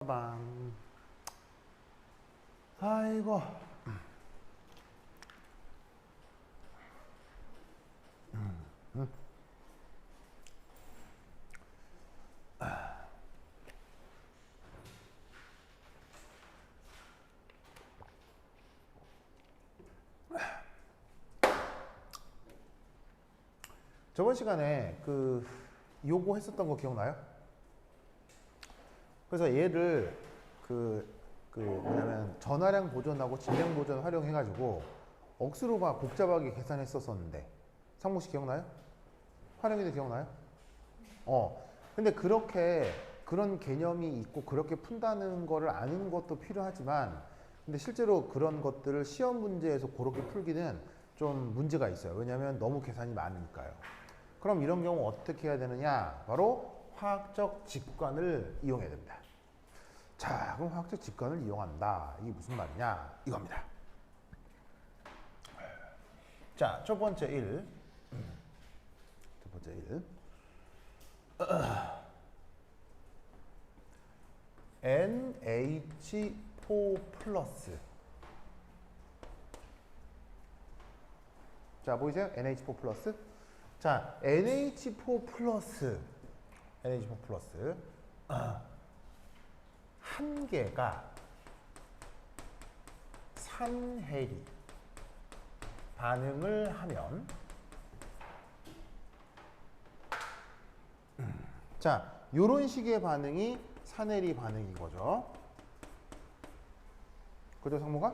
방. 아이고. 저번 시간에 요거 했었던 거 기억나요? 그래서 얘를 뭐냐면 전화량 보존하고 질량 보존 활용해가지고 억수로 막 복잡하게 계산했었었는데 상무 씨 기억나요? 활용이도 기억나요? 근데 그런 개념이 있고 그렇게 푼다는 거를 아는 것도 필요하지만 근데 실제로 그런 것들을 시험 문제에서 그렇게 풀기는 좀 문제가 있어요. 왜냐하면 너무 계산이 많으니까요. 그럼 이런 경우 어떻게 해야 되느냐? 바로 화학적 직관을 이용해야 됩니다. 자, 그럼 화학적 직관을 이용한다. 이게 무슨 말이냐? 이겁니다. 자, 첫 번째 1. 첫 번째 1. NH4 플러스. 자, 보이세요? NH4 플러스. 자, NH4 플러스. NH4 플러스. 한 개가 산해리 반응을 하면 자, 요런 식의 반응이 산해리 반응인 거죠. 그죠, 상무가?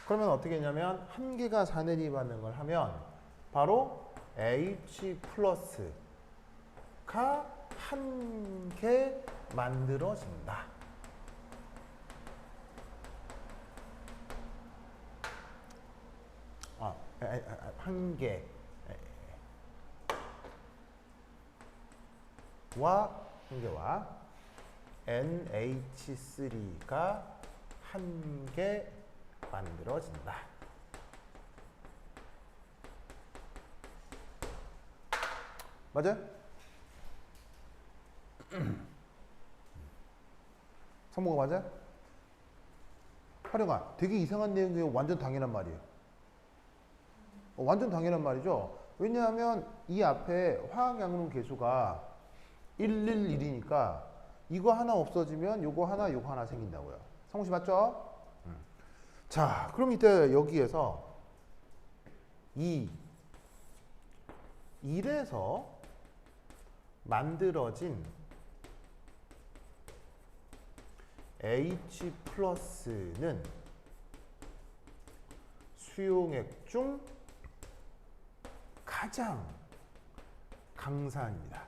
그러면 어떻게 했냐면 한 개가 산해리 반응을 하면 바로 H 플러스가 한 개 만들어진다. 한 개. 한 개와 NH3가 한 개 만들어진다. 맞아요? 성모가 맞아요? 활용아, 되게 이상한 내용이에요. 완전 당연한 말이에요. 완전 당연한 말이죠. 왜냐하면 이 앞에 화학양론 계수가 111이니까 이거 하나 없어지면 요거 하나 생긴다고요. 성우씨 맞죠? 자, 그럼 이때 여기에서 1에서 만들어진 H 플러스는 수용액 중 가장 강산입니다.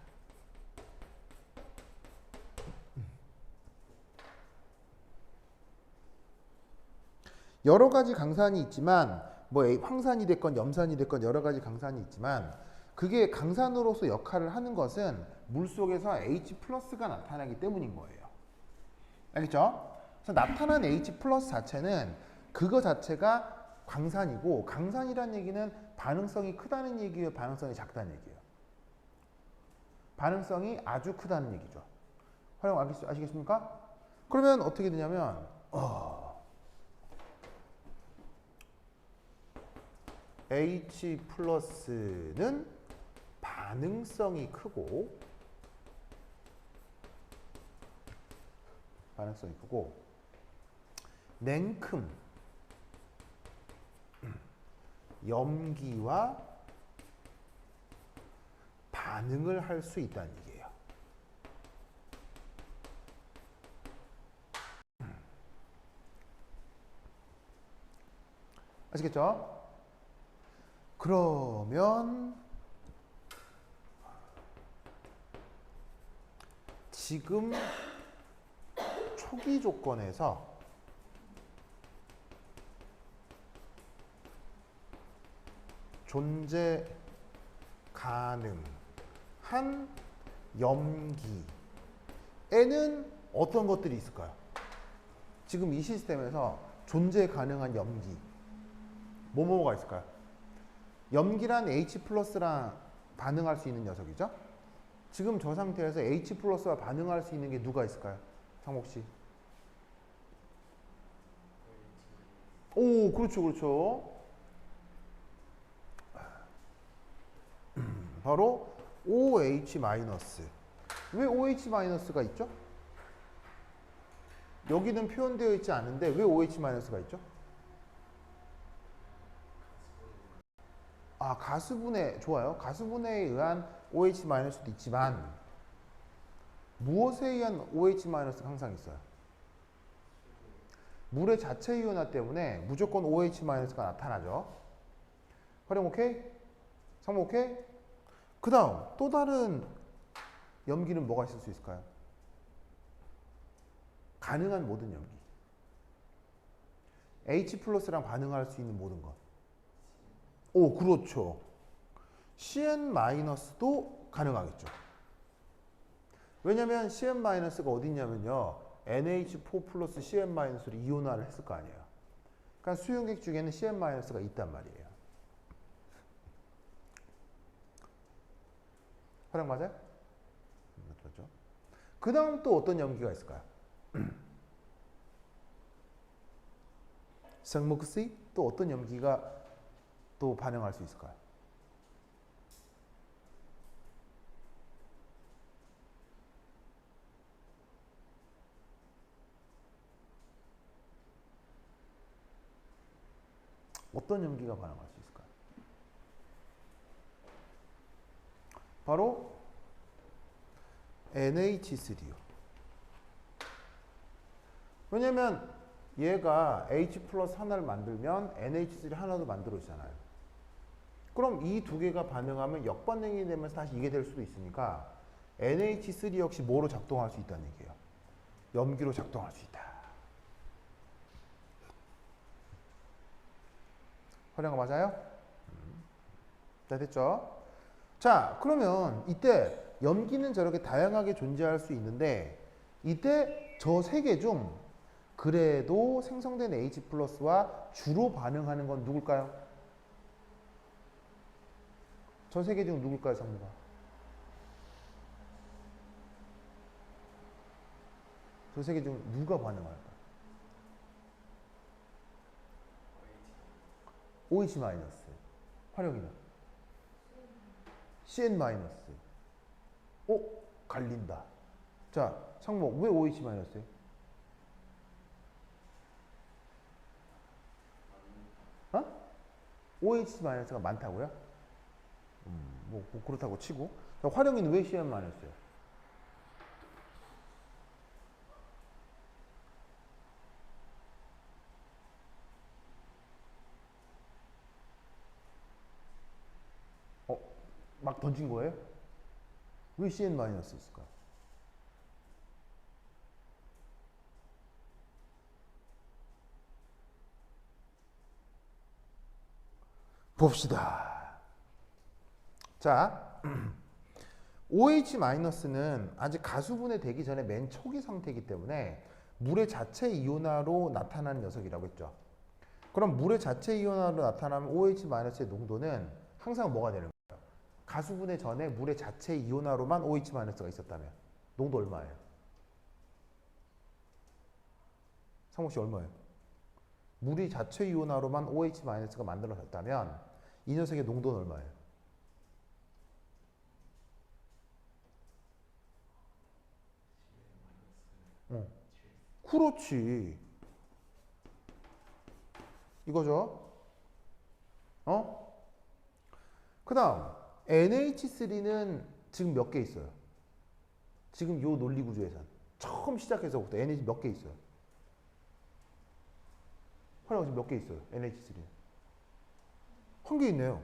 여러 가지 강산이 있지만 뭐 황산이 됐건 염산이 됐건 여러 가지 강산이 있지만 그게 강산으로서 역할을 하는 것은 물속에서 H 플러스가 나타나기 때문인 거예요. 알겠죠? 그래서 나타난 H 플러스 자체는 그거 자체가 강산이고 강산이라는 얘기는 반응성이 크다는 얘기예요? 반응성이 작다는 얘기예요? 반응성이 아주 크다는 얘기죠. 활용 아시겠습니까? 그러면 어떻게 되냐면 H 플러스는 반응성이 크고 냉큼 염기와 반응을 할 수 있다는 얘기예요. 아시겠죠? 그러면 지금 초기 조건에서 존재 가능한 염기에는 어떤 것들이 있을까요? 지금 이 시스템에서 존재 가능한 염기 뭐가 있을까요? 염기란 H 플러스랑 반응할 수 있는 녀석이죠? 지금 저 상태에서 H 플러스와 반응할 수 있는 게 누가 있을까요? 상목 씨. 오, 그렇죠, 그렇죠. 바로 OH 마이너스. 왜 OH 마이너스가 있죠? 여기는 표현되어 있지 않은데 왜 OH 마이너스가 있죠? 아, 가수분해 좋아요. 가수분해에 의한 OH 마이너스도 있지만 무엇에 의한 OH 마이너스가 항상 있어요? 물의 자체 이온화 때문에 무조건 OH 마이너스가 나타나죠. 활용 오케이? 상목 오케이? 그 다음 또 다른 염기는 뭐가 있을 수 있을까요? 가능한 모든 염기. H 플러스랑 반응할 수 있는 모든 것. 오, 그렇죠. CN 마이너스도 가능하겠죠. 왜냐면 CN 마이너스가 어디 있냐면요. NH4 플러스 CN 마이너스로 이온화를 했을 거 아니에요. 그러니까 수용액 중에는 CN 마이너스가 있단 말이에요. 활용 맞아요? 그렇죠. 그 다음 또 어떤 염기가 있을까요? 성목시 또 어떤 염기가 또 반응할 수 있을까요? 어떤 염기가 반응할 수 있을까요? 바로 NH3요. 왜냐면 얘가 H 플러스 하나를 만들면 NH3 하나도 만들어지잖아요. 그럼 이 두 개가 반응하면 역반응이 되면서 다시 이게 될 수도 있으니까 NH3 역시 뭐로 작동할 수 있다는 얘기예요. 염기로 작동할 수 있다. 활용가 맞아요? 자, 됐죠? 자, 그러면 이때 염기는 저렇게 다양하게 존재할 수 있는데 이때 저 세 개 중 그래도 생성된 H 플러스와 주로 반응하는 건 누굴까요? 저 세 개 중 누굴까요, 상무가? 저 세 개 중 누가 반응할까? OH 마이너스. 활용이는 CN 마이너스. 갈린다. 자, 상무 왜 OH 마이너스예요? 어? OH 마이너스가 많다고요? 뭐 그렇다고 치고. 자, 활용이는 왜 CN 마이너스예요? 막 던진 거예요? 왜 CN 마이너스일까? 봅시다. 자, OH-는 아직 가수분해 되기 전에 맨 초기 상태이기 때문에 물의 자체 이온화로 나타나는 녀석이라고 했죠. 그럼 물의 자체 이온화로 나타나면 OH-의 농도는 항상 뭐가 되는 거예요? 가수분해 전에 물의 자체 이온화로만 OH-가 있었다면 농도 얼마예요? 상호 씨 얼마예요? 물이 자체 이온화로만 OH-가 만들어졌다면 이 녀석의 농도는 얼마예요? 그렇지. 이거죠. 그 다음 NH3는 지금 몇 개 있어요? 지금 요 논리 구조에선 처음 시작해서부터 NH 몇 개 있어요? 활용 지금 몇 개 있어요? NH3는 한 개 있네요.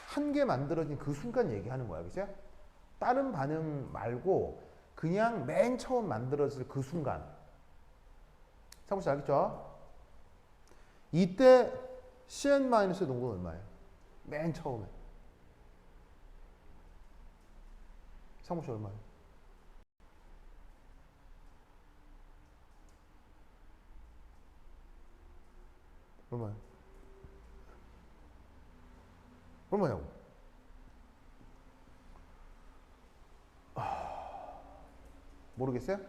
한 개 만들어진 그 순간 얘기하는 거야, 그죠? 다른 반응 말고 그냥 맨 처음 만들어질 그 순간. 상무 씨 알겠죠? 이때 CN-의 농도는 얼마예요? 맨 처음에. 상무 씨 얼마예요? 얼마예요? 얼마냐고? 모르겠어요?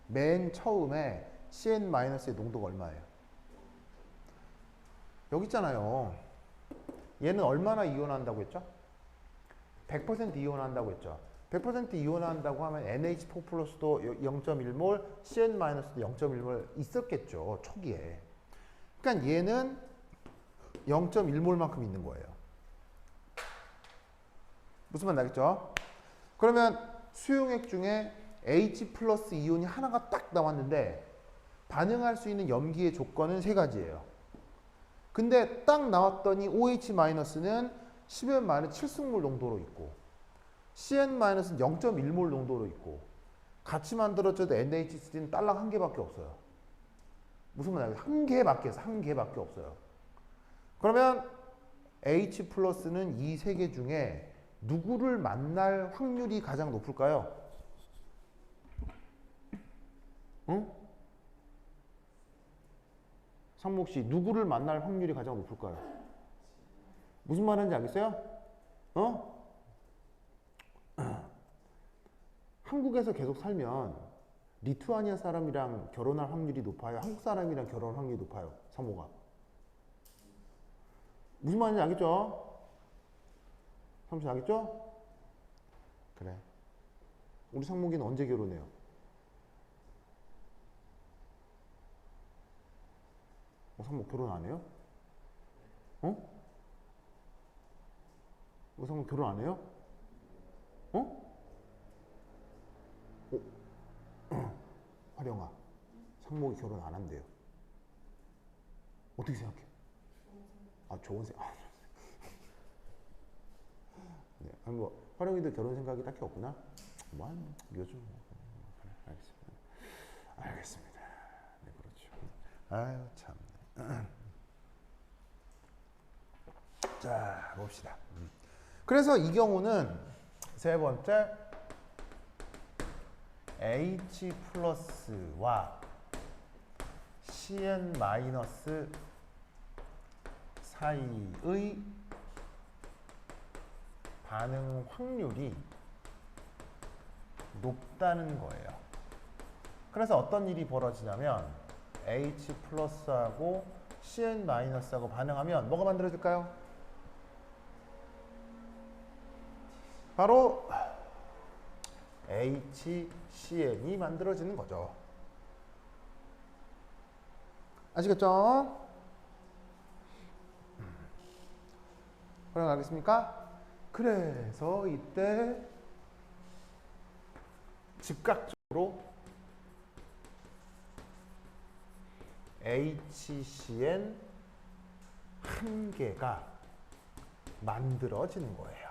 맨 처음에 CN-의 농도가 얼마예요? 여기 있잖아요. 얘는 얼마나 이온한다고 했죠? 100% 이온한다고 했죠. 100% 이온한다고 하면 NH4 플러스도 0.1몰, CN-도 0.1몰 있었겠죠. 초기에. 그러니까 얘는 0.1몰만큼 있는 거예요. 무슨 말 나겠죠? 그러면 수용액 중에 H 플러스 이온이 하나가 딱 나왔는데 반응할 수 있는 염기의 조건은 세 가지예요. 근데 딱 나왔더니 OH-는 10의 마이너스 7승몰 농도로 있고 CN-는 0.1몰 농도로 있고 같이 만들어져도 NH3는 딸랑 한 개밖에 없어요. 무슨 말이야? 한 개밖에 없어요. 그러면 H 플러스는 이 세 개 중에 누구를 만날 확률이 가장 높을까요? 응? 상목 씨, 누구를 만날 확률이 가장 높을까요? 무슨 말인지 알겠어요? 어? 한국에서 계속 살면 리투아니아 사람이랑 결혼할 확률이 높아요? 한국 사람이랑 결혼할 확률이 높아요? 상모가. 무슨 말인지 알겠죠? 상모 씨 알겠죠? 그래. 우리 상목이는 언제 결혼해요? 상목 결혼 안 해요? 어? 상목 결혼 안 해요? 어? 화령아, 상목이 결혼 안 한대요. 어떻게 생각해? 아, 좋은 생각. 네, 아니 뭐 화령이도 결혼 생각이 딱히 없구나. 뭐 요즘 그래, 알겠습니다. 네, 그렇죠. 아유 참. 자, 봅시다. 그래서 이 경우는 세 번째 H 플러스와 CN 마이너스 사이의 반응 확률이 높다는 거예요. 그래서 어떤 일이 벌어지냐면 H 플러스하고 CN 마이너스하고 반응하면 뭐가 만들어질까요? 바로 HCN이 만들어지는 거죠. 아시겠죠? 그럼 알겠습니까? 그래서 이때 즉각적으로 HCN 한 개가 만들어지는 거예요.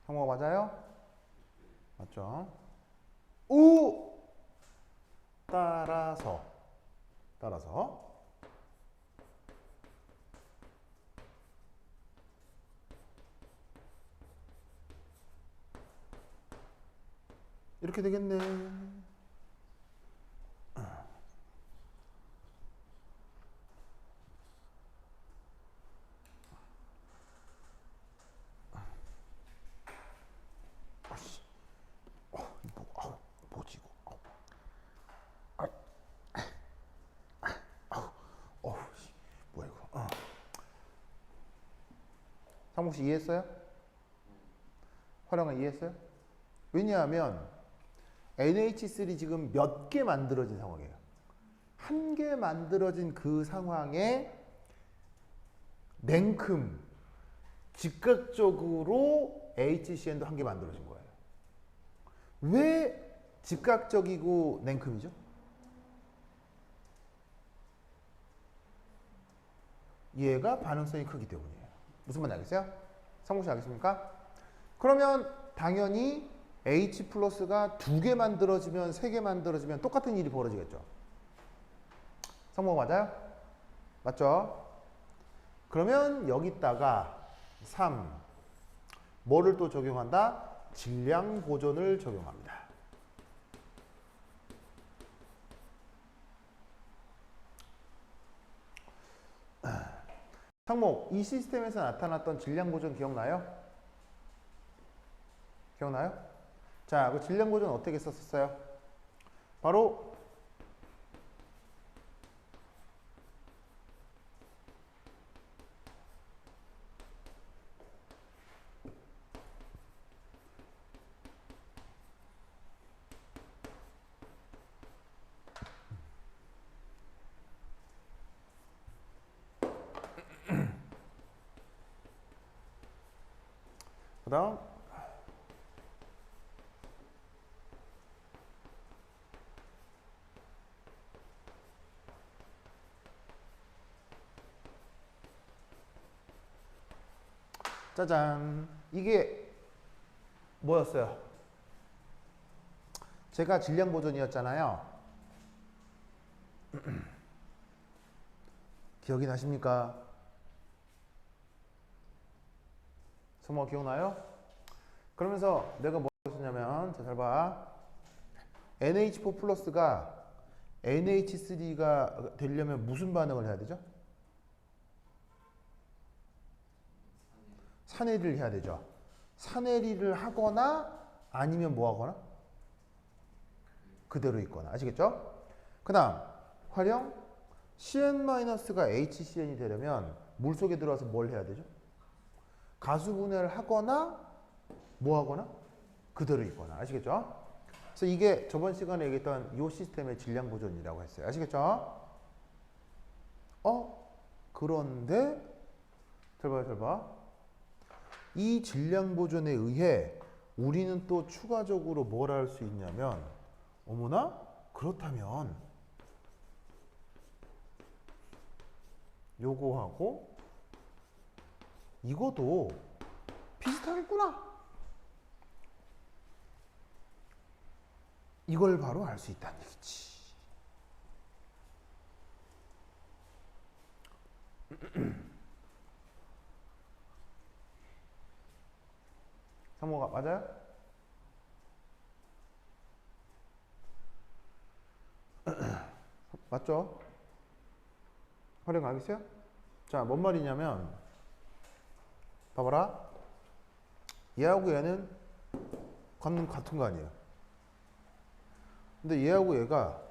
형모가 맞아요? 맞죠? 우 따라서 이렇게 되겠네. 뭐지 이거? 뭐야 이거? 상목 씨 이해했어요? 화령아 이해했어요? 왜냐하면 NH3 지금 몇 개 만들어진 상황이에요. 한 개 만들어진 그 상황에 냉큼 즉각적으로 HCN도 한 개 만들어진 거예요. 왜 즉각적이고 냉큼이죠? 얘가 반응성이 크기 때문이에요. 무슨 말인지 알겠어요? 상목씨 알겠습니까? 그러면 당연히 H 플러스가 2개 만들어지면 3개 만들어지면 똑같은 일이 벌어지겠죠. 상목 맞아요? 맞죠? 그러면 여기다가 3, 뭐를 또 적용한다? 질량 보존을 적용합니다. 상목, 이 시스템에서 나타났던 질량 보존 기억나요? 기억나요? 자, 그 질량 보존 어떻게 썼었어요? 바로 그 다음 짜잔, 이게 뭐였어요? 제가 질량 보존이었잖아요. 기억이 나십니까? 성모 기억나요? 그러면서 내가 뭐 했었냐면, 자, 잘 봐. NH4 플러스가 NH3가 되려면 무슨 반응을 해야 되죠? 산해리를 해야 되죠. 산해리를 하거나 아니면 뭐 하거나? 그대로 있거나. 아시겠죠? 그 다음 활용 CN-가 HCN이 되려면 물속에 들어와서 뭘 해야 되죠? 가수분해를 하거나 뭐 하거나? 그대로 있거나. 아시겠죠? 그래서 이게 저번 시간에 얘기했던 이 시스템의 질량 보존이라고 했어요. 아시겠죠? 그런데 잘 봐요, 잘 봐. 이 질량 보존에 의해 우리는 또 추가적으로 뭘 할 수 있냐면, 어머나? 그렇다면 요거하고 이것도 비슷하겠구나. 이걸 바로 알 수 있다는 얘기지. 상모가 맞아요? 맞죠? 활용 알겠어요? 자, 뭔 말이냐면 봐봐라. 얘하고 얘는 같은 거 아니에요. 근데 얘하고 얘가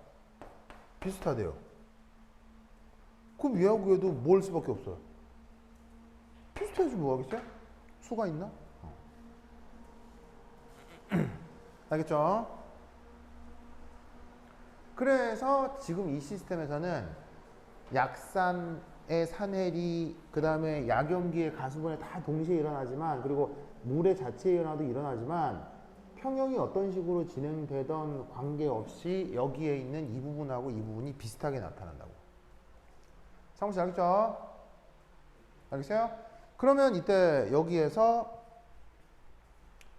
비슷하대요. 그럼 얘하고 얘도 뭘 수밖에 없어요. 비슷해야지 뭐 하겠어요? 수가 있나? 알겠죠? 그래서 지금 이 시스템에서는 약산의 산해리, 그 다음에 약염기의 가수분해 다 동시에 일어나지만, 그리고 물의 자체에 일어나도 일어나지만, 평형이 어떤 식으로 진행되던 관계없이 여기에 있는 이 부분하고 이 부분이 비슷하게 나타난다고. 상무씨 알겠죠? 알겠어요? 그러면 이때 여기에서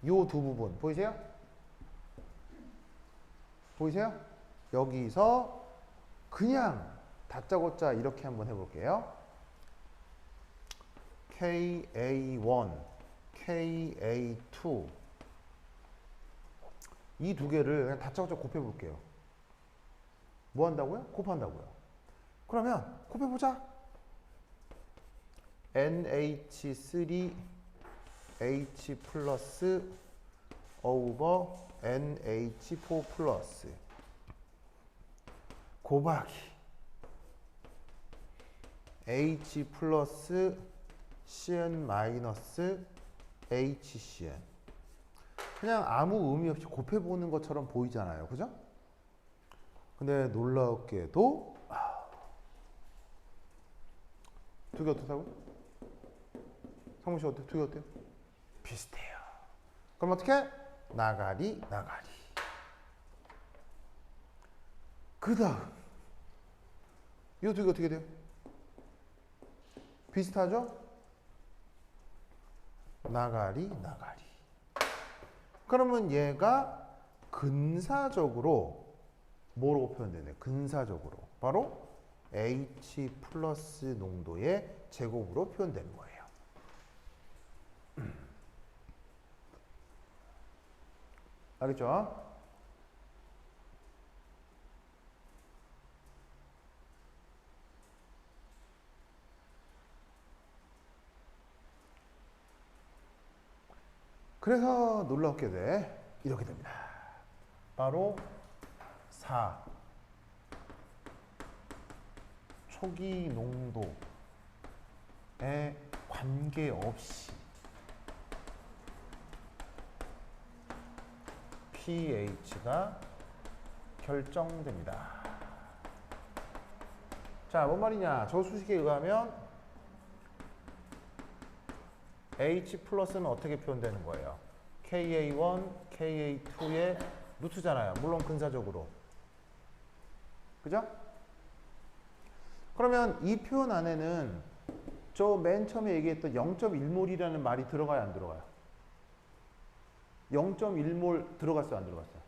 요 두 부분 보이세요? 보이세요? 여기서 그냥 다짜고짜 이렇게 한번 해볼게요. KA1, KA2 이 두 개를 그냥 다짜고짜 곱해볼게요. 뭐 한다고요? 곱한다고요. 그러면 곱해보자. NH3H 플러스 over NH4 플러스 곱하기 H 플러스 CN 마이너스 HCN. 그냥 아무 의미 없이 곱해보는 것처럼 보이잖아요. 그죠? 근데 놀랍게도 두 개 어떻다고요? 성문 씨 어때요? 두 개 어때요? 비슷해요. 그럼 어떻게? 나가리, 나가리. 그 다음 이 두 개 어떻게 돼요? 비슷하죠? 나가리, 나가리. 그러면 얘가 근사적으로 뭐로 표현되나요? 근사적으로 바로 H 플러스 농도의 제곱으로 표현되는 거예요. 알겠죠? 그래서 놀랍게 이렇게 됩니다. 바로 4 초기 농도에 관계없이 pH가 결정됩니다. 자, 뭔 말이냐? 저 수식에 의하면 H 플러스는 어떻게 표현되는 거예요? KA1, KA2의 루트잖아요. 물론 근사적으로. 그죠? 그러면 이 표현 안에는 저 맨 처음에 얘기했던 0.1몰이라는 말이 들어가요, 안 들어가요? 0.1몰 들어갔어요, 안 들어갔어요?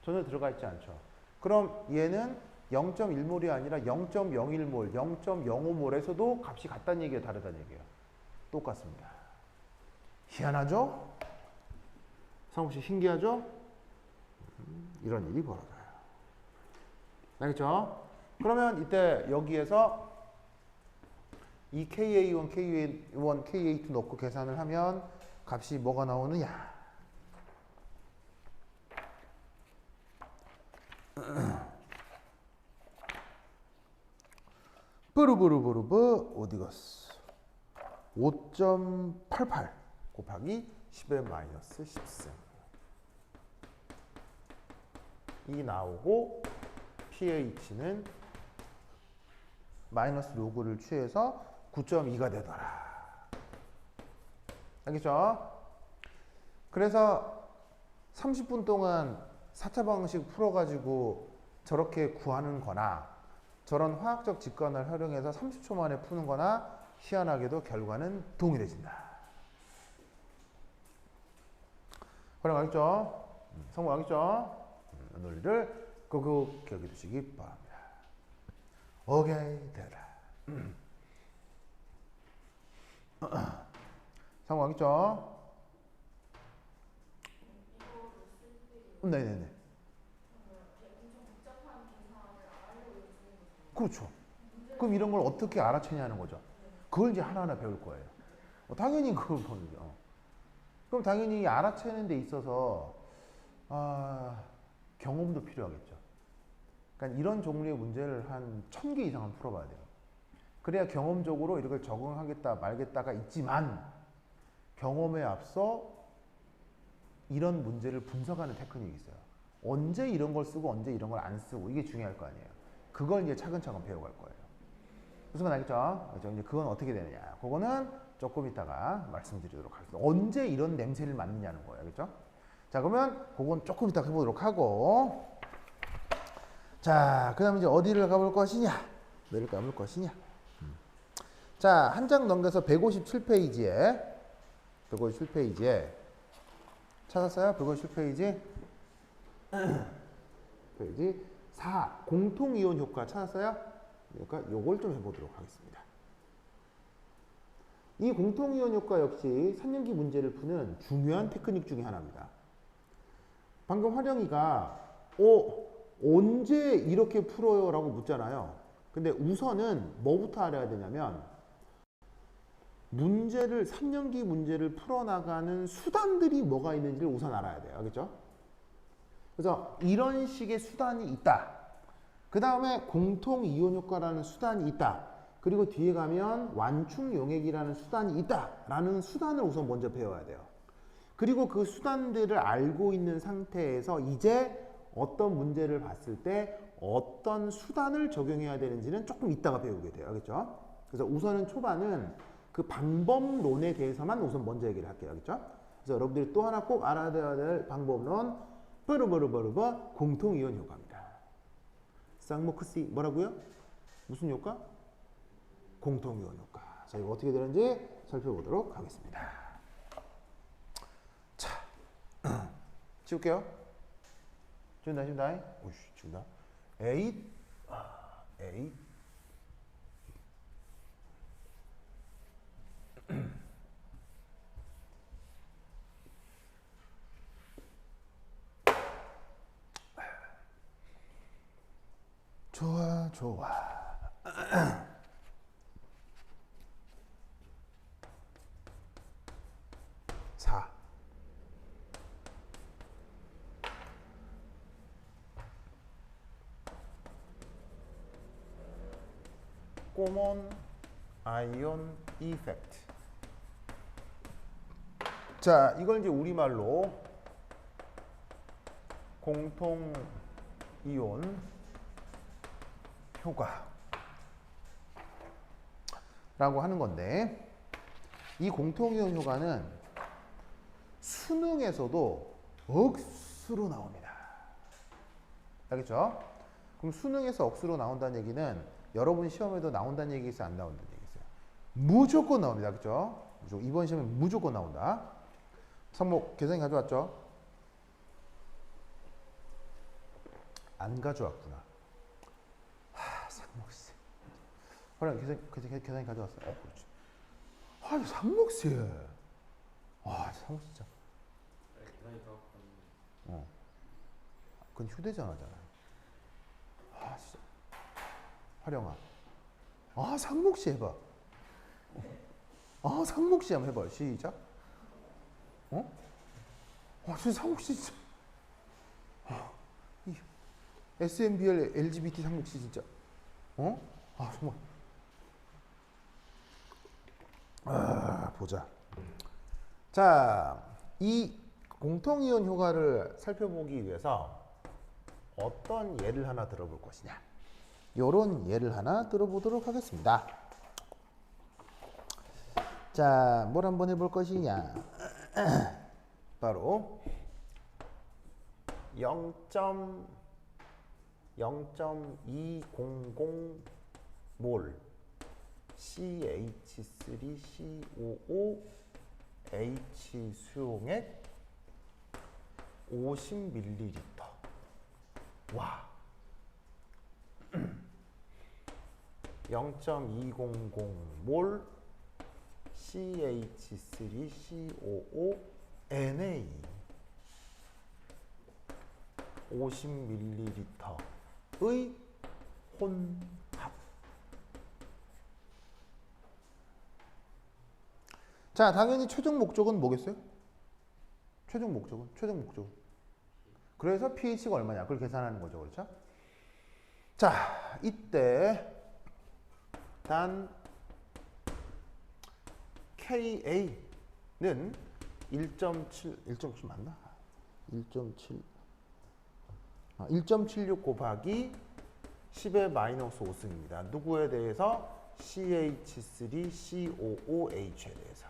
전혀 들어가 있지 않죠. 그럼 얘는 0.1몰이 아니라 0.01몰, 0.05몰에서도 값이 같다는 얘기예요, 다르다는 얘기예요? 똑같습니다. 희한하죠? 상욱씨 신기하죠? 이런 일이 벌어져요. 알겠죠? 그러면 이때 여기에서 이 KA1, KA1, KA2 넣고 계산을 하면 값이 뭐가 나오느냐? 뿌르부르부르부 어디 갔어? 5.88 곱하기 10의 마이너스 10승 이 나오고 pH는 마이너스 로그를 취해서 9.2가 되더라. 알겠죠? 그래서 30분 동안 4차 방식 풀어가지고 저렇게 구하는 거나 저런 화학적 직관을 활용해서 30초 만에 푸는 거나 희한하게도 결과는 동일해진다. 활용하겠죠? 성공하겠죠? 논리를 꼭 기억해 두시기 바랍니다. 오케이, 되라. 성공하겠죠? 네네네. 그렇죠. 그럼 이런 걸 어떻게 알아채냐는 거죠. 그걸 이제 하나하나 배울 거예요. 당연히 그걸 보는죠. 그럼 당연히 알아채는 데 있어서 경험도 필요하겠죠. 그러니까 이런 종류의 문제를 한 1000개 이상은 풀어봐야 돼요. 그래야 경험적으로 이걸 적응하겠다 말겠다가 있지만 경험에 앞서 이런 문제를 분석하는 테크닉이 있어요. 언제 이런 걸 쓰고 언제 이런 걸 안 쓰고 이게 중요할 거 아니에요. 그걸 이제 차근차근 배워갈 거예요. 무슨 말 알겠죠? 이제 그건 어떻게 되느냐. 그거는 조금 이따가 말씀드리도록 하겠습니다. 언제 이런 냄새를 맡느냐는 거예요. 알겠죠? 자, 그러면 그건 조금 이따 해보도록 하고. 자, 그 다음에 이제 어디를 가볼 것이냐? 내를 가볼 것이냐? 자, 한 장 넘겨서 157페이지에 찾았어요? 157페이지? 페이지 4. 공통이온 효과 찾았어요? 그러니까 요걸 좀 해보도록 하겠습니다. 이 공통이온 효과 역시 3년기 문제를 푸는 중요한 테크닉 중에 하나입니다. 방금 화령이가 언제 이렇게 풀어요? 라고 묻잖아요. 근데 우선은 뭐부터 알아야 되냐면 문제를 3년기 문제를 풀어나가는 수단들이 뭐가 있는지를 우선 알아야 돼요. 알겠죠? 그래서 이런 식의 수단이 있다. 그 다음에 공통이온 효과라는 수단이 있다. 그리고 뒤에 가면 완충용액이라는 수단이 있다. 라는 수단을 우선 먼저 배워야 돼요. 그리고 그 수단들을 알고 있는 상태에서 이제 어떤 문제를 봤을 때 어떤 수단을 적용해야 되는지는 조금 이따가 배우게 돼요. 알겠죠? 그래서 우선은 초반은 그 방법론에 대해서만 우선 먼저 얘기를 할게요. 알겠죠? 그래서 여러분들이 또 하나 꼭 알아둬야 될 방법론 뿌르뿌르뿌르뿌 공통이온 효과입니다. 쌍모크시 뭐라고요? 무슨 효과? 공통이온 효과. 자, 이거 어떻게 되는지 살펴보도록 하겠습니다. 자, 지울게요. 지운다. 오씨, 지운다. A 좋아, 좋아. 4. common ion effect. 자, 이걸 이제 우리말로 공통 이온 효과라고 하는 건데, 이 공통 이온 효과는 수능에서도 억수로 나옵니다. 알겠죠? 그럼 수능에서 억수로 나온다는 얘기는 여러분 시험에도 나온다는 얘기 있어요? 안 나온다는 얘기 있어요? 무조건 나옵니다. 그죠? 이번 시험에 무조건 나온다. 상목 계산기 가져왔죠? 안 가져왔구나. 상목씨. 그래, 계산기 가져왔어. 그렇지. 상목씨. 상목 진짜. 계산이 더 그건 휴대전화잖아. 진짜. 활용아. 상목씨 해봐. 상목씨 한번 해봐. 시작. 진짜 상목씨 진짜. SMBL LGBT 상목씨 진짜. 정말. 보자. 자, 이 공통이온 효과를 살펴보기 위해서 어떤 예를 하나 들어볼 것이냐. 요런 예를 하나 들어보도록 하겠습니다. 자, 뭘 한번 해볼 것이냐. 바로 0.200 몰 CH3COOH 수용액 50ml. 와. 0.200 몰 CH3COONA 50ml의 혼합. 자, 당연히 최종 목적은 뭐겠어요? 최종 목적은? 그래서 pH가 얼마냐? 그걸 계산하는 거죠. 그렇죠? 자, 이때 단 KA는 1.7 맞나? 1.76 곱하기 10의 마이너스 5승입니다. 누구에 대해서? CH3COOH에 대해서.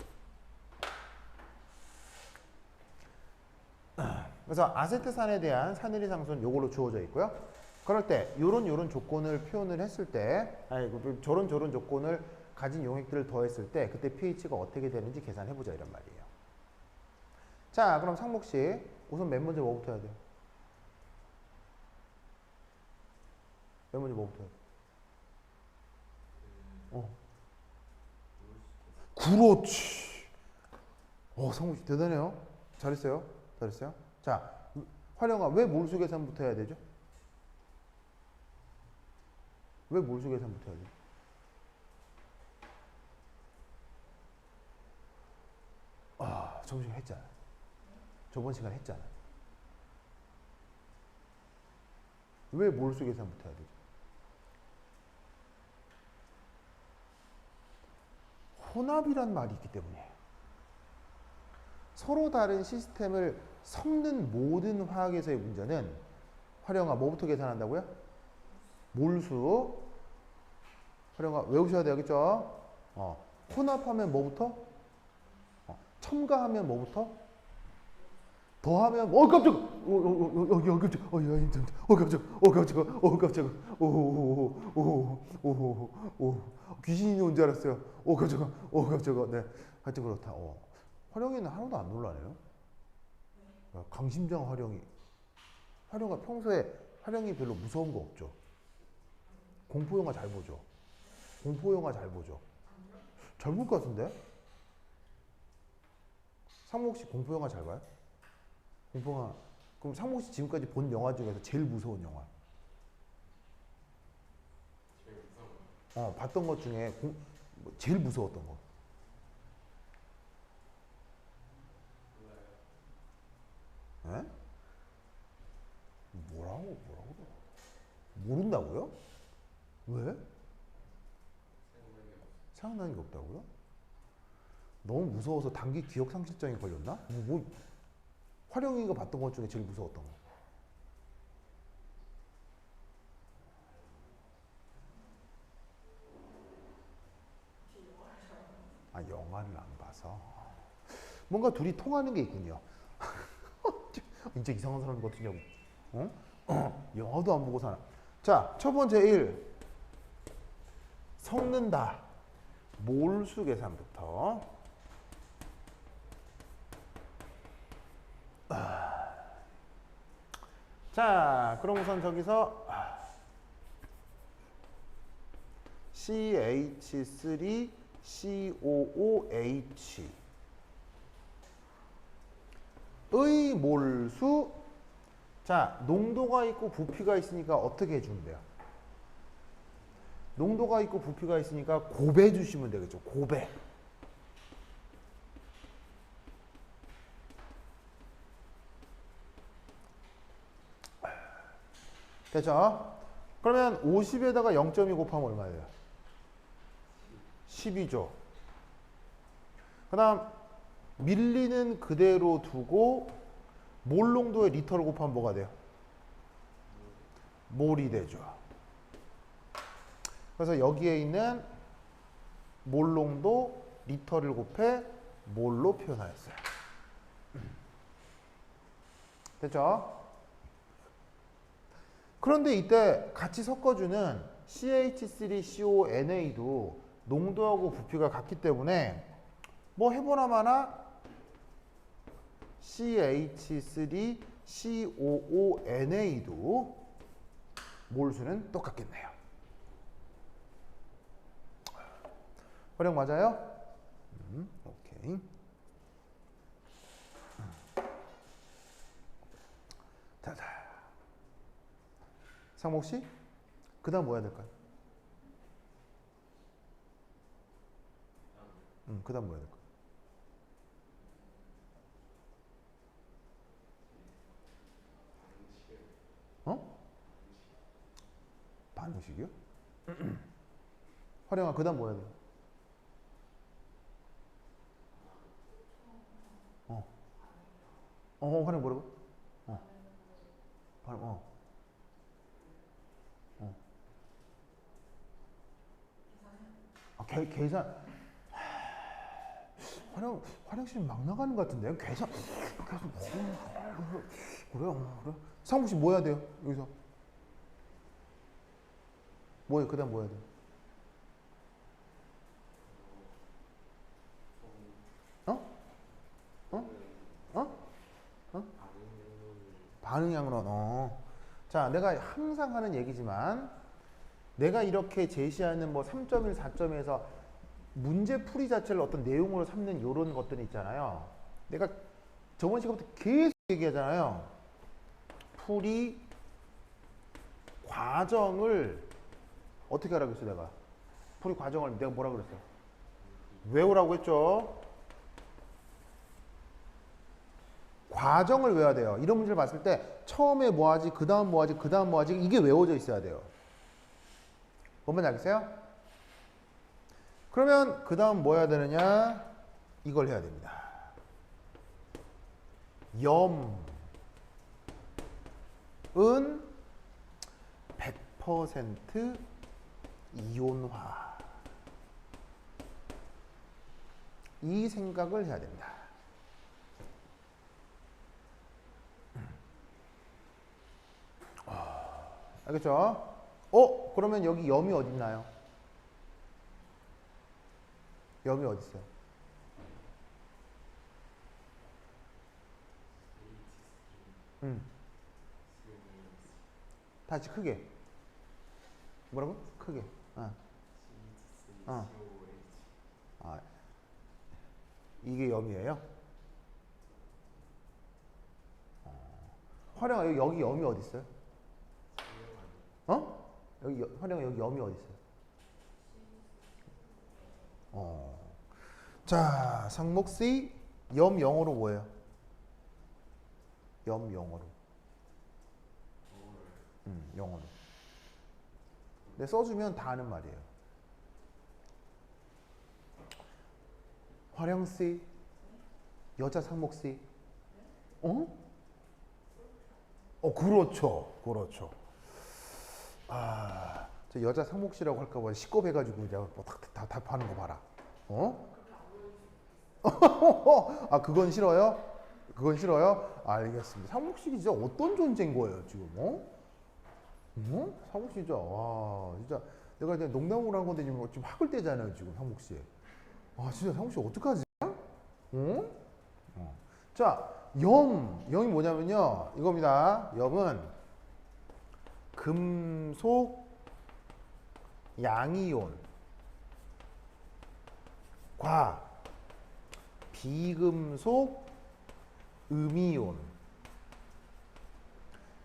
그래서 아세트산에 대한 산일이 상수는 요걸로 주어져 있고요. 그럴 때 요런 조건을 표현을 했을 때, 저런 조건을 가진 용액들을 더했을 때 그때 pH가 어떻게 되는지 계산해보자 이런 말이에요. 자, 그럼 상목씨 우선 맨 먼저 뭐부터 해야 돼요? 맨 먼저 뭐부터 해야 돼요? 그렇지. 상목씨 대단해요. 잘했어요. 자, 활용아, 왜 몰수 계산부터 해야 되죠? 왜 몰수 계산부터 해야 되죠? 저번 시간 했잖아. 저번 시간 했잖아. 왜 몰수 계산부터 해야 되죠? 혼합이란 말이 있기 때문이에요. 서로 다른 시스템을 섞는 모든 화학에서의 문제는 활용아 뭐부터 계산한다고요? 몰수. 활용아 외우셔야 되겠죠? 혼합하면 뭐부터? 첨가하면 뭐부터? 더하면 깜짝아. 귀신이 온 줄 알았어요. 깜짝아. 네, 하여튼 그렇다. 활용이는 하나도 안 놀라네요. 강심장 활용이. 활용아 평소에 활용이 별로 무서운 거 없죠? 공포 영화 잘 보죠? 잘 볼 것 같은데? 상목 씨 공포 영화 잘 봐요? 공포 영화. 그럼 상목 씨 지금까지 본 영화 중에서 제일 무서운 영화? 봤던 것 중에 제일 무서웠던 거. 에? 뭐라고? 모른다고요? 왜? 생각나는 게 없다고요? 너무 무서워서 단기 기억 상실증이 걸렸나? 활용이가 봤던 것 중에 제일 무서웠던 거. 아, 영화를 안 봐서. 뭔가 둘이 통하는 게 있군요. 진짜 이상한 사람 같으냐고. 영화도 안 보고 사나. 자, 첫 번째 1. 섞는다. 몰수 계산부터. 자, 그럼 우선 저기서 CH3COOH 의 몰수. 자, 농도가 있고 부피가 있으니까 어떻게 해주면 돼요? 농도가 있고 부피가 있으니까 곱해 주시면 되겠죠. 곱해. 됐죠? 그러면 50에다가 0.2 곱하면 얼마예요? 10이죠. 그 다음 밀리는 그대로 두고 몰 농도의 리터를 곱하면 뭐가 돼요? 몰이 되죠. 그래서 여기에 있는 몰 농도 리터를 곱해 몰로 표현하였어요. 됐죠? 그런데 이때 같이 섞어주는 CH3CONA도 농도하고 부피가 같기 때문에 뭐 해보나 마나 CH3COONA도 몰수는 똑같겠네요. 활용 맞아요? 오케이. 자자. 상목 씨, 그 다음 뭐 해야 될까요? 그 다음 뭐 해야 될까요? 반응식이요? 활용아, 그 다음 뭐 해야 돼요? 활용 뭐라고? 활용, 계산. 활용식 막 나가는 것 같은데요? 계산. 그래요? 그래? 상국 씨 뭐 해야 돼요? 여기서. 뭐예요? 그 다음 뭐 해야 돼요? 어? 어? 어? 반응량으로. 자, 내가 항상 하는 얘기지만 내가 이렇게 제시하는 뭐 3.1, 4.에서 문제 풀이 자체를 어떤 내용으로 삼는 이런 것들이 있잖아요. 내가 저번 시간부터 계속 얘기하잖아요. 풀이 과정을 어떻게 하라고 했어 내가? 풀이 과정을 내가 뭐라고 그랬어? 외우라고 했죠. 과정을 외워야 돼요. 이런 문제를 봤을 때 처음에 뭐 하지, 그 다음 뭐 하지, 그 다음 뭐 하지, 이게 외워져 있어야 돼요. 뭔 말인지 알겠어요? 그러면 그 다음 뭐 해야 되느냐? 이걸 해야 됩니다. 염은 100% 이온화. 이 생각을 해야 됩니다. 알겠죠? 그러면 여기 염이 어디 있나요? 염이 어디 있어요? 다시 크게. 뭐라고? 크게. 이게 염이에요? 활용아, 여기 염이 어디 있어요? 활용아, 여기 염이 어디 있어요? 자, 상목 C 염 영어로 뭐예요? 염 영어로. 영어로. 근데 써주면 다 아는 말이에요. 화령 C 여자 상목 C. 그렇죠, 그렇죠. 저 여자 상목 씨라고 할까봐 시겁해가지고 이제 다 답하는 거 봐라. 그건 싫어요? 그건 싫어요? 알겠습니다. 상목씨 진짜 어떤 존재인 거예요, 지금? 상목씨 진짜, 와, 진짜 내가 이제 농담으로 한 건데 지금 학을 떼잖아요, 지금 상목씨. 진짜 상목씨 어떡하지? 자, 염이 뭐냐면요, 이겁니다. 염은 금속 양이온과 비금속 음이온,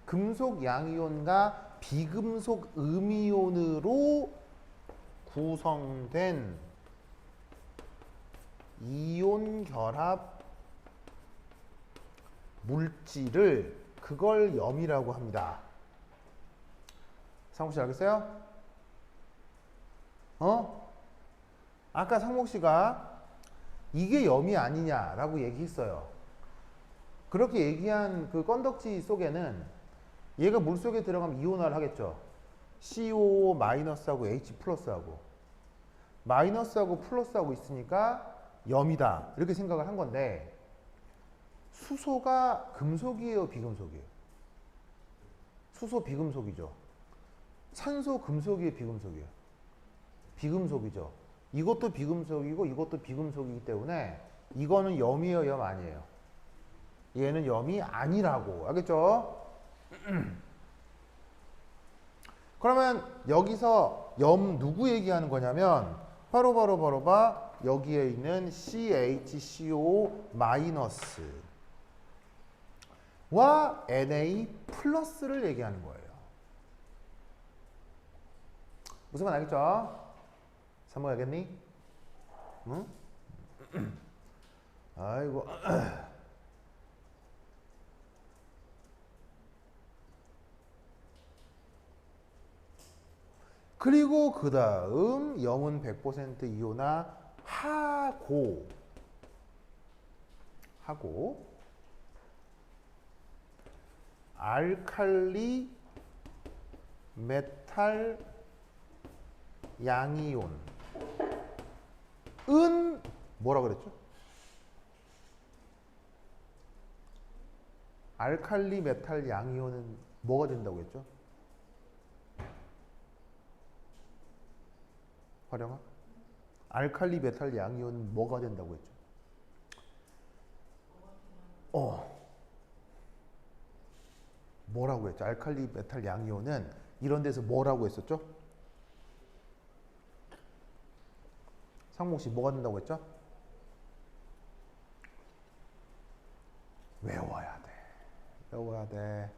금속 양이온과 비금속 음이온으로 구성된 이온 결합 물질을 그걸 염이라고 합니다. 상목 씨 알겠어요? 아까 상목 씨가 이게 염이 아니냐라고 얘기했어요. 그렇게 얘기한 그 건덕지 속에는 얘가 물 속에 들어가면 이온화를 하겠죠. CO-하고 H+하고 마이너스하고 플러스하고 있으니까 염이다 이렇게 생각을 한 건데, 수소가 금속이에요, 비금속이에요? 수소 비금속이죠. 산소 금속이에요, 비금속이에요? 비금속이죠. 이것도 비금속이고 이것도 비금속이기 때문에 이거는 염이에요, 염 아니에요? 얘는 염이 아니라고. 알겠죠? 그러면 여기서 염 누구 얘기하는 거냐면 바로 여기에 있는 CHCO 마이너스와 Na 플러스를 얘기하는 거예요. 무슨 말 알겠죠? 산모 알겠니? 응? 아이고. 그리고 그 다음 염은 100% 이온화 하고 알칼리 메탈 양이온은 뭐라 그랬죠? 알칼리 메탈 양이온은 뭐가 된다고 했죠? 화령아? 알칼리 메탈 양이온은 뭐가 된다고 했죠? 뭐라고 했죠? 알칼리 메탈 양이온은 이런 데서 뭐라고 했었죠? 상목 씨 뭐가 된다고 했죠? 외워야 돼. 외워야 돼.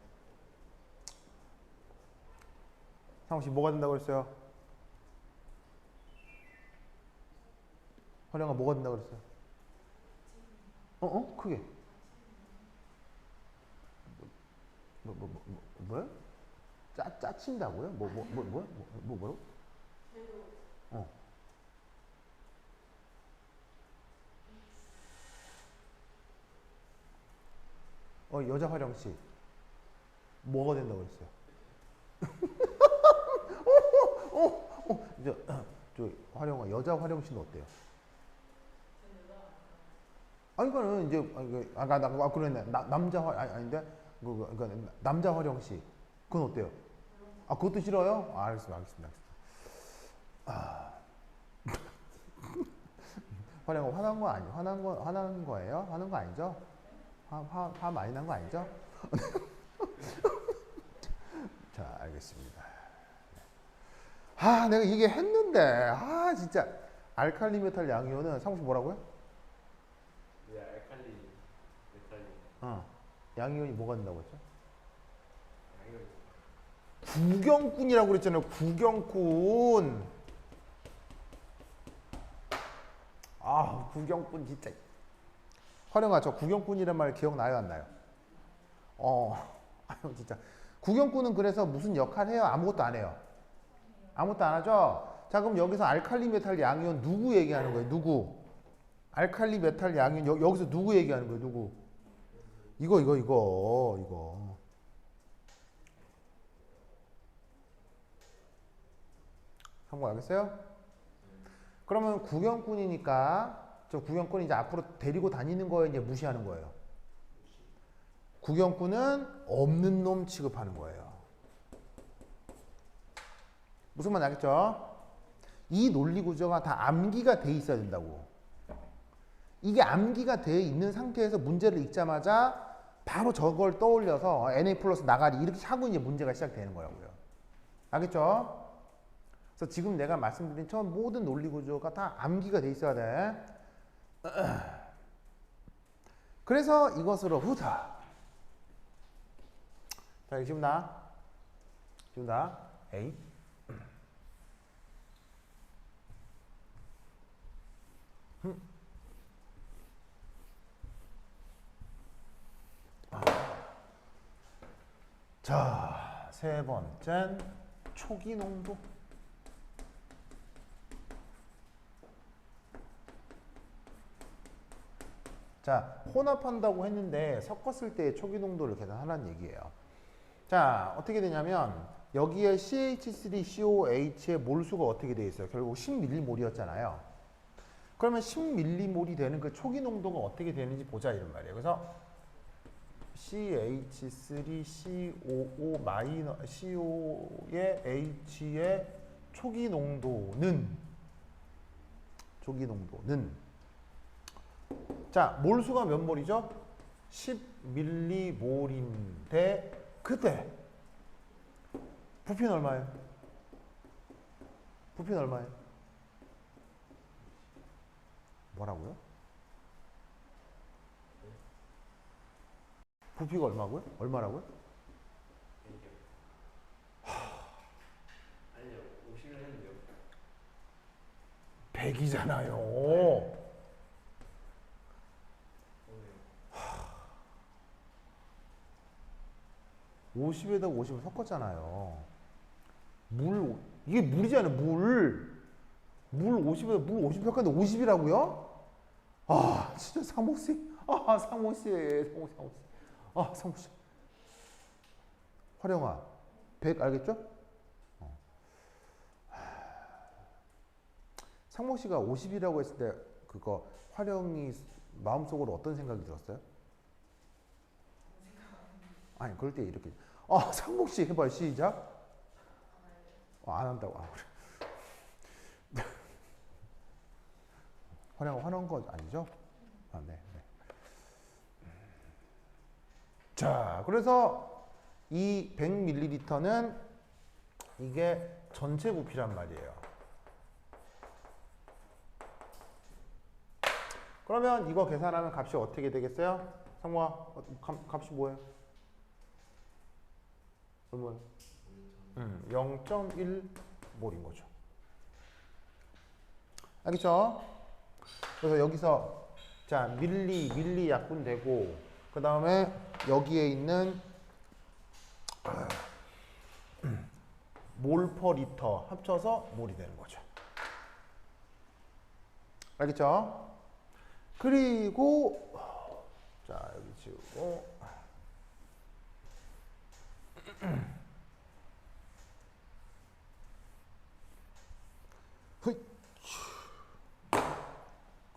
상목 씨 뭐가 된다고 했어요? 화령아 뭐가 된다고 그랬어요? 크게. 뭐야? 짜친다고요? 뭐라고? 여자 화령 씨 뭐가 된다고 그랬어요? 저 화령아, 여자 화령 씨는 어때요? 그러니까는 이제 그러네. 남자 아닌데 남자 화령 씨 그건 어때요? 그것도 싫어요? 알겠습니다. 화령 화난 거 아니? 화난 거예요? 화난 거 아니죠? 화 많이 난 거 아니죠? 자, 알겠습니다. 내가 이게 했는데 진짜 알칼리 메탈 양이온은 상무 씨 뭐라고요? 네, 알칼리 메탈리 양이온이 뭐가 된다고 했죠? 양이온 구경꾼이라고 그랬잖아요. 구경꾼. 아, 구경꾼 진짜. 활용아, 저 구경꾼이란 말 기억나요, 안 나요? 아유, 진짜. 구경꾼은 그래서 무슨 역할 해요? 아무것도 안 해요. 아무것도 안 하죠? 자, 그럼 여기서 알칼리 메탈 양이온 누구 얘기하는 거예요? 누구? 알칼리 메탈 양이온 여기서 누구 얘기하는 거예요? 누구? 이거. 한번 알겠어요? 그러면 구경꾼이니까 저 구경꾼이 이제 앞으로 데리고 다니는 거에 이제 무시하는 거예요. 구경꾼은 없는 놈 취급하는 거예요. 무슨 말인지 알겠죠? 이 논리 구조가 다 암기가 돼 있어야 된다고. 이게 암기가 돼 있는 상태에서 문제를 읽자마자 바로 저걸 떠올려서 NA 플러스 나가리 이렇게 하고 이제 문제가 시작되는 거라고요. 알겠죠? 그래서 지금 내가 말씀드린 처음 모든 논리 구조가 다 암기가 돼 있어야 돼. 그래서 이것으로 후다. 자, 지금 나 A. 자, 세 번째는 초기 농도. 자, 혼합한다고 했는데 섞었을 때의 초기 농도를 계산하라는 얘기예요. 자, 어떻게 되냐면 여기에 CH3COH의 몰수가 어떻게 돼 있어요? 결국 10mm몰이었잖아요. 그러면 10mm몰이 되는 그 초기 농도가 어떻게 되는지 보자 이런 말이에요. 그래서 CH3COO-CO의 H의 초기 농도는 자, 몰수가 몇 몰이죠? 10mm몰인데 그때 부피는 얼마예요? 뭐라고요? 부피가 얼마고요? 얼마라고요? 아니요, 50을 했는데요. 100이잖아요. 50에다가 50을 섞었잖아요. 이게 물이잖아요, 물 50에다 물 50 섞었는데 50이라고요? 아, 진짜 상모씨. 상모씨. 활용아, 100 알겠죠? 상모씨가 50이라고 했을 때 그거 활용이 마음속으로 어떤 생각이 들었어요? 아니, 그럴 때 이렇게 상목씨 해봐요. 시작. 안 한다고. 그래. 화난 거 아니죠? 네. 자, 그래서 이 100ml는 이게 전체 부피란 말이에요. 그러면 이거 계산하면 값이 어떻게 되겠어요? 상모아, 값이 뭐예요? 얼마예요? 0.1몰인 거죠. 알겠죠? 그래서 여기서 자, 밀리 약분되고 그 다음에 여기에 있는 몰 퍼 리터 합쳐서 몰이 되는 거죠. 알겠죠? 그리고 자, 여기 지우고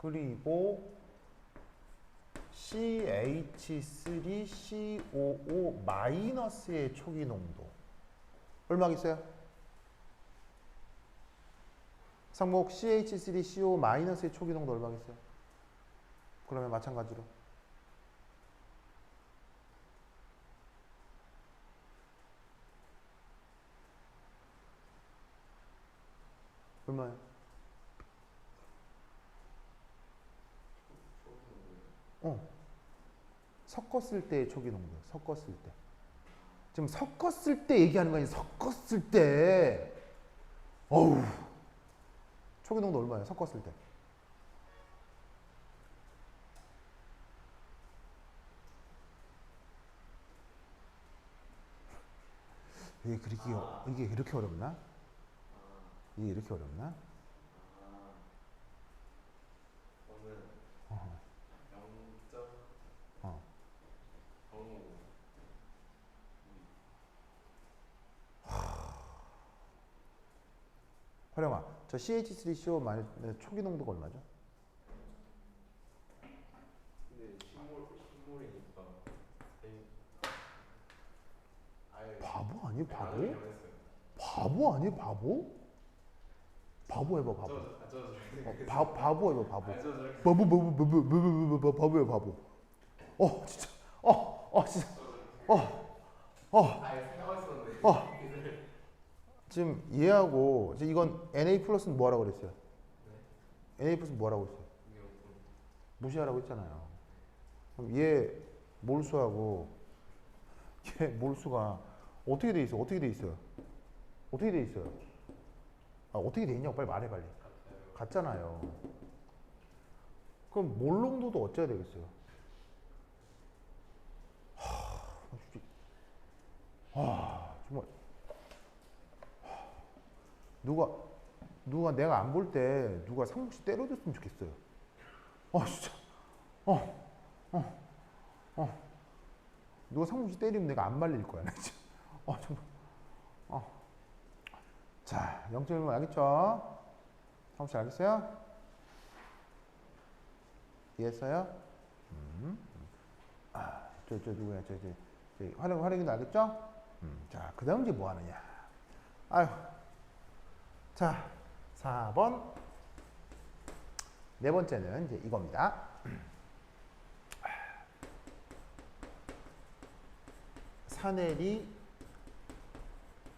그리고 CH3COO 마이너스의 초기 농도 얼마겠어요? 상목 CH3CO 마이너스의 초기 농도 얼마겠어요? 그러면 마찬가지로 얼마예요? 섞었을 때의 초기 농도예요. 섞었을 때. 지금 섞었을 때 얘기하는 거 아니에요. 섞었을 때. 어우. 초기 농도 얼마예요? 섞었을 때. 이게 그렇게 이게 이렇게 어렵나? 이게 이렇게 어렵나? 저는 어. 0.05 어. 활용아, 저 CH3CO 마이너스 초기 농도가 얼마죠? 근데 식물이니까 아예 바보 아니 바보? 나중에 정했어요. 바보 아니 바보? 바보 해봐 바보. 바보 해봐 바보. 바보야 바보. 진짜. 진짜. 아예 생각하고 있었는데 지금 얘하고 지금 이건 NA 플러스는 뭐라고 그랬어요? NA 플러스 뭐라고 했어요? 이게 어떤 무시하라고 했잖아요. 그럼 얘 몰수하고 얘 몰수가 어떻게 돼 있어? 어떻게 돼 있어요? 어떻게 돼 있어요? 어떻게 돼 있냐고 빨리 말해 빨리. 같잖아요. 그럼 몰농도도 어째야 되겠어요? 정말 누가 내가 안 볼 때 누가 상무씨 때려줬으면 좋겠어요. 진짜. 누가 상무씨 때리면 내가 안 말릴 거야. 나 진짜. 정말. 자, 0.1번 알겠죠? 상무씨 알겠어요? 이해했어요? 저 누구야? 저 활용이도 알겠죠? 자, 그 다음 이제 뭐 하느냐? 아유. 자, 4번. 네 번째는 이제 이겁니다. 사내리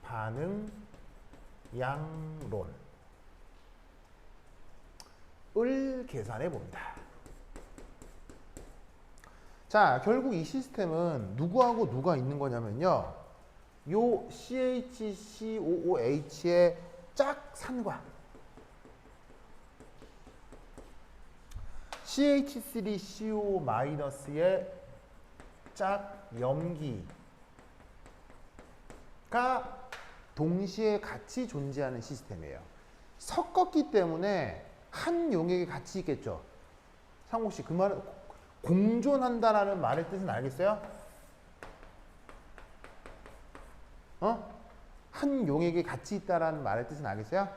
반응 양론을 계산해 봅니다. 자, 결국 이 시스템은 누구하고 누가 있는 거냐면요. 요 CHCOOH의 짝산과 CH3CO-의 짝염기가 동시에 같이 존재하는 시스템이에요. 섞었기 때문에 한 용액에 같이 있겠죠. 상욱 씨, 그 말은 공존한다라는 말의 뜻은 알겠어요? 한 용액에 같이 있다라는 말의 뜻은 알겠어요?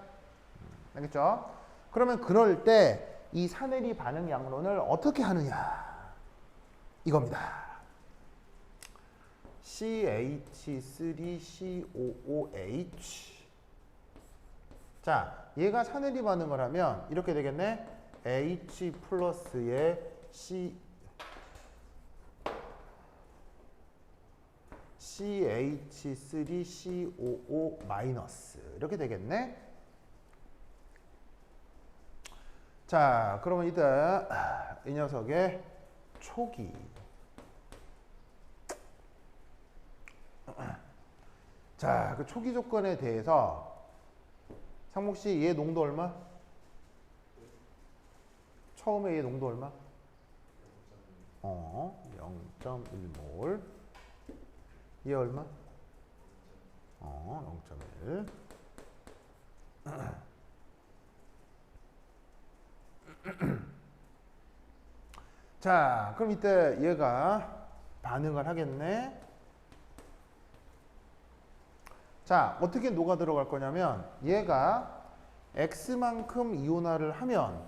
알겠죠? 그러면 그럴 때 이 사내리 반응 양론을 어떻게 하느냐? 이겁니다. CH3COOH. 자, 얘가 사내리 반응을 하면 이렇게 되겠네. H 플러스의 CH3COO 마이너스 이렇게 되겠네. 자, 그러면 일단 이 녀석의 초기. 자, 그 초기 조건에 대해서 상목 씨, 얘 농도 얼마? 처음에 얘 농도 얼마? 0.1몰. 얘 얼마? 0.1. 자, 그럼 이때 얘가 반응을 하겠네. 자, 어떻게 녹아 들어갈 거냐면 얘가 X만큼 이온화를 하면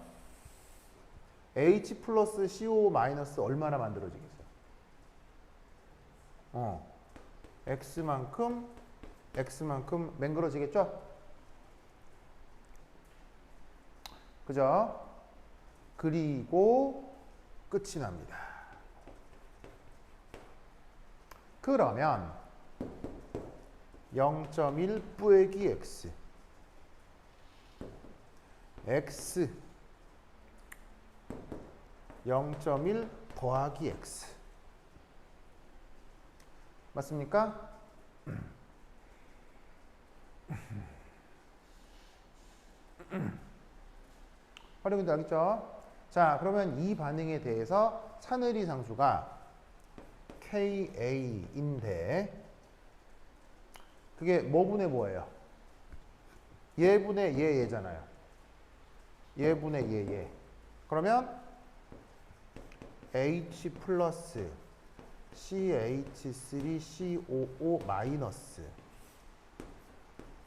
H 플러스 CO 마이너스 얼마나 만들어지겠어요? X만큼 맹글어지겠죠? 그죠? 그리고 끝이 납니다. 그러면 0.1 뿌에기 X X 0.1 더하기 X 맞습니까? 활용도 알겠죠? 자, 그러면 이 반응에 대해서 사내리 상수가 KA인데 그게 뭐분의 뭐예요? 얘분의 얘잖아요. 얘분의 얘. 그러면 H 플러스 CH3COO 마이너스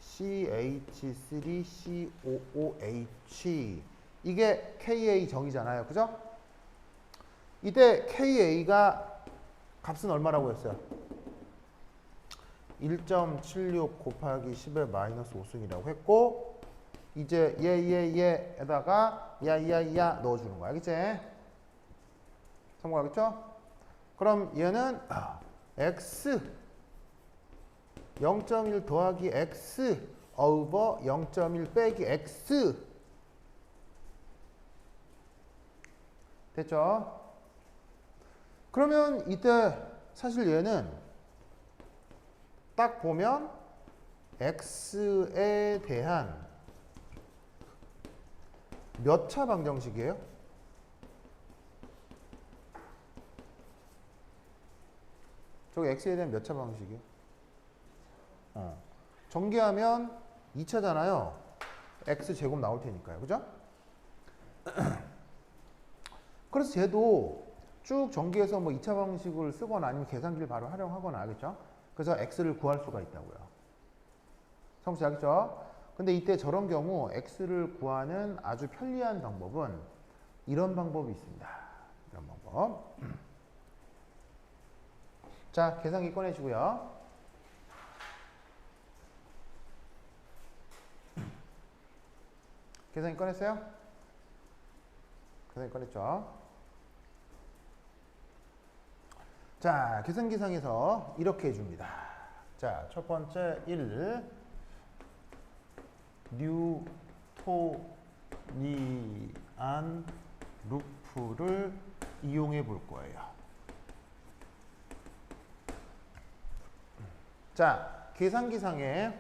CH3COOH 이게 KA 정이잖아요. 그죠? 이때 KA가 값은 얼마라고 했어요? 1.76 곱하기 10의 마이너스 5승이라고 했고 이제 얘에다가 야야야 넣어주는 거야. 그치? 성공하겠죠? 그럼 얘는 x 0.1 더하기 x over 0.1 빼기 x 됐죠? 그러면 이때 사실 얘는 딱 보면 x에 대한 몇 차 방정식이에요? 저기 x에 대한 몇 차 방정식이에요? 전개하면 2차잖아요. x제곱 나올 테니까요. 그죠? 그래서 쟤도 쭉 전개해서 뭐 2차 방식을 쓰거나 아니면 계산기를 바로 활용하거나 하겠죠? 그래서 x를 구할 수가 있다고요. 성씨 알겠죠? 근데 이때 저런 경우 x를 구하는 아주 편리한 방법은 이런 방법이 있습니다. 이런 방법. 자, 계산기 꺼내시고요. 계산기 꺼냈어요? 계산기 꺼냈죠? 자, 계산기상에서 이렇게 해줍니다. 자, 첫 번째 1 뉴토니안 루프를 이용해 볼 거예요. 자, 계산기상에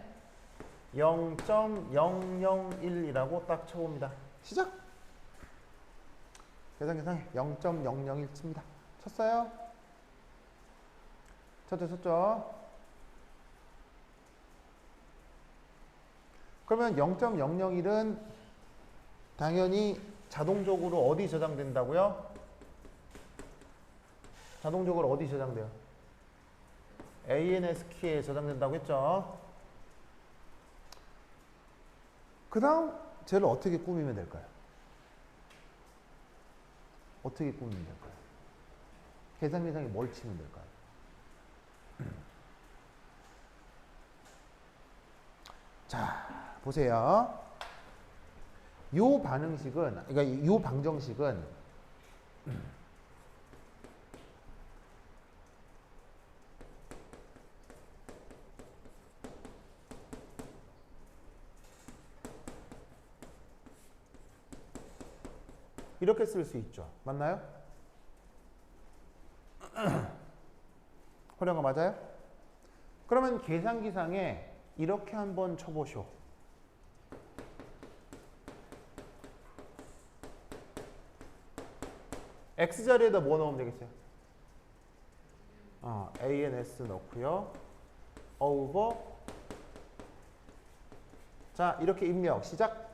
0.001이라고 딱 쳐봅니다. 시작! 계산기상에 0.001 칩니다. 쳤어요? 쳤죠? 그러면 0.001은 당연히 자동적으로 어디 저장된다고요? 자동적으로 어디 저장돼요? ANS 키에 저장된다고 했죠? 그 다음 쟤를 어떻게 꾸미면 될까요? 어떻게 꾸미면 될까요? 계산기상에 뭘 치면 될까요? 자, 보세요. 요 반응식은, 그러니까 요 방정식은 이렇게 쓸 수 있죠. 맞나요? 호령아 맞아요? 그러면 계산기상에 이렇게 한번 쳐보쇼. x자리에다 뭐 넣으면 되겠어요? ANS 넣고요. over 자, 이렇게 입력 시작.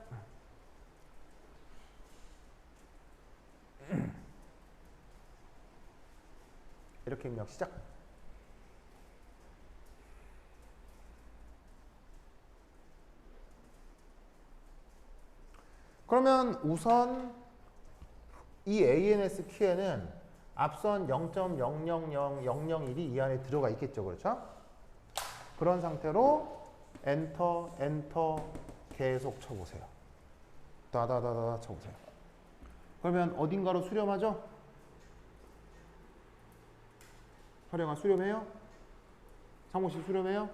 이렇게 입력 시작. 그러면 우선 이 ANS 키에는 앞선 0.000001이 이 안에 들어가 있겠죠. 그렇죠? 그런 상태로 엔터 계속 쳐보세요. 다다다다 쳐보세요. 그러면 어딘가로 수렴하죠? 촬영아 수렴해요? 상무씨 수렴해요?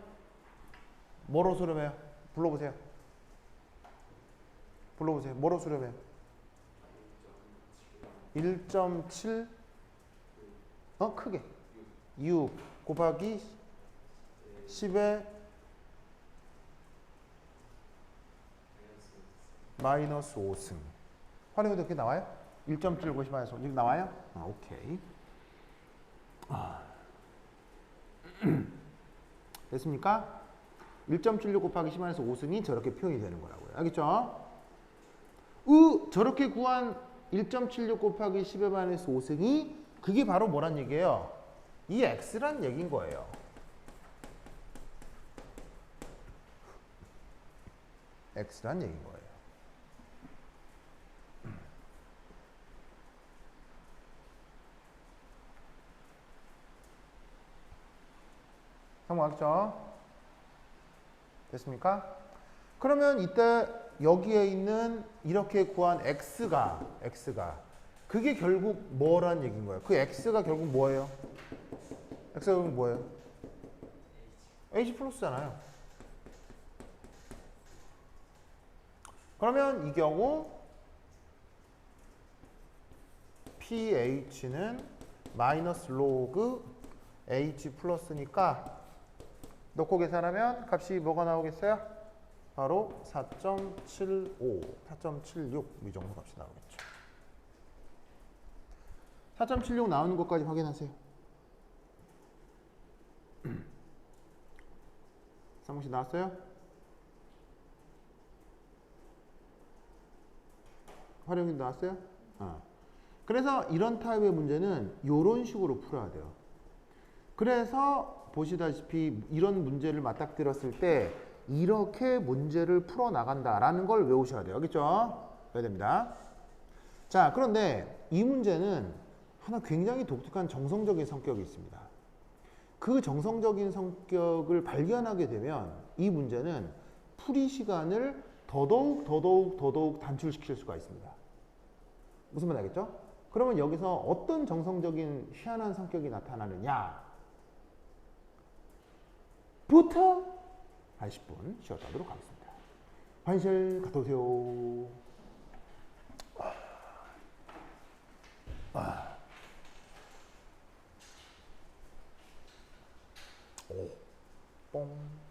뭐로 수렴해요? 불러보세요. 불러보세요. 뭐로 수렴해요? 1.7 크게 6 곱하기 10의 마이너스 5승 활용해도 이렇게 나와요? 1.7 곱하기 마이너스 5 이렇게 나와요? 오케이. 됐습니까? 1.76 곱하기 10의 5승이 저렇게 표현이 되는 거라고요. 알겠죠? 저렇게 구한 1.76 곱하기 10의 5승이 그게 바로 뭐란 얘기예요? 이 x란 얘기인 거예요. x란 얘기인 거예요. 성공하겠죠? 됐습니까? 그러면 이때 여기에 있는 이렇게 구한 x가 그게 결국 뭐란 얘기인 거예요? 그 x가 결국 뭐예요? x가 결국 뭐예요? h 플러스잖아요. 그러면 이 경우 ph는 마이너스 로그 h 플러스니까 넣고 계산하면 값이 뭐가 나오겠어요? 바로 4.75, 4.76 이 정도 값이 나오겠죠. 4.76 나오는 것까지 확인하세요. 상무씨 나왔어요? 활용이 나왔어요? 그래서 이런 타입의 문제는 이런 식으로 풀어야 돼요. 그래서 보시다시피 이런 문제를 맞닥뜨렸을 때 이렇게 문제를 풀어나간다라는 걸 외우셔야 돼요. 알겠죠? 외워야 됩니다. 자, 그런데 이 문제는 하나 굉장히 독특한 정성적인 성격이 있습니다. 그 정성적인 성격을 발견하게 되면 이 문제는 풀이 시간을 더더욱 단축시킬 수가 있습니다. 무슨 말 알겠죠? 그러면 여기서 어떤 정성적인 희한한 성격이 나타나느냐 부터 한 10분 쉬었다 하도록 하겠습니다. 화장실 갔다 오세요. 오, 뽕.